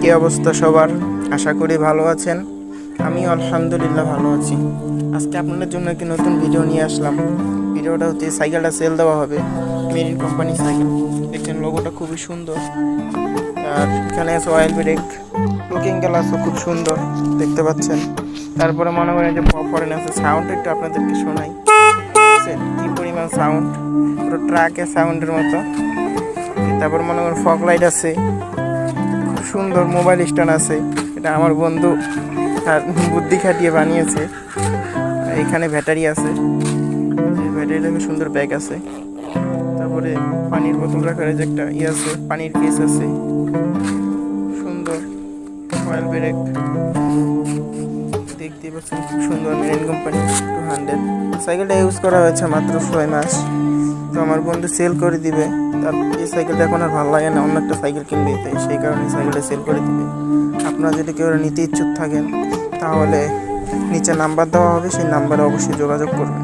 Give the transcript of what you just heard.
কি অবস্থা সবার? আশা করি ভালো আছেন। আমি আলহামদুলিল্লাহ ভালো আছি। আজকে আপনাদের জন্য একটি নতুন ভিডিও নিয়ে আসলাম। ভিডিওটা হচ্ছে সাইকেলটা সেল দেওয়া হবে, মেরিন কোম্পানি সাইকেল। দেখছেন লোগোটা খুবই সুন্দর। আর এখানে আছে অয়েল ব্রেক, লুকিং গ্লাসও খুব সুন্দর দেখতে পাচ্ছেন। তারপরে মনে করেন যে ফরেন আছে, সাউন্ড একটু আপনাদেরকে শোনাই। কি পরিমাণ সাউন্ড, পুরো ট্রাকের সাউন্ডের মতো। তারপর মনে করেন ফগ লাইট আছে, খুব সুন্দর মোবাইল স্ট্যান্ড আছে। এটা আমার বন্ধু আর বুদ্ধি খাটিয়ে বানিয়েছে। এখানে ব্যাটারি আছে, ব্যাটারিটা খুব সুন্দর ব্যাগ আছে। তারপরে পানির বোতল রাখার যে একটা ইয়ে আছে, পানির কেস আছে, সুন্দর অয়েল ব্রেক দেখতে পাচ্ছেন, খুব সুন্দর মেরিন কোম্পানি 200। সাইকেলটা ইউজ করা হয়েছে মাত্র 6 মাস। তো আমার বন্ধু সেল করে দিবে। তার এই সাইকেলটা এখন আর ভালো লাগে না, অন্য একটা সাইকেল কিনবে, তাই সেই কারণে সাইকেলটা সেল করে দিবে। আপনারা যদি কেউ নিতে ইচ্ছুক থাকেন তাহলে নিচে নাম্বার দেওয়া হবে, সেই নাম্বারে অবশ্যই যোগাযোগ করবেন।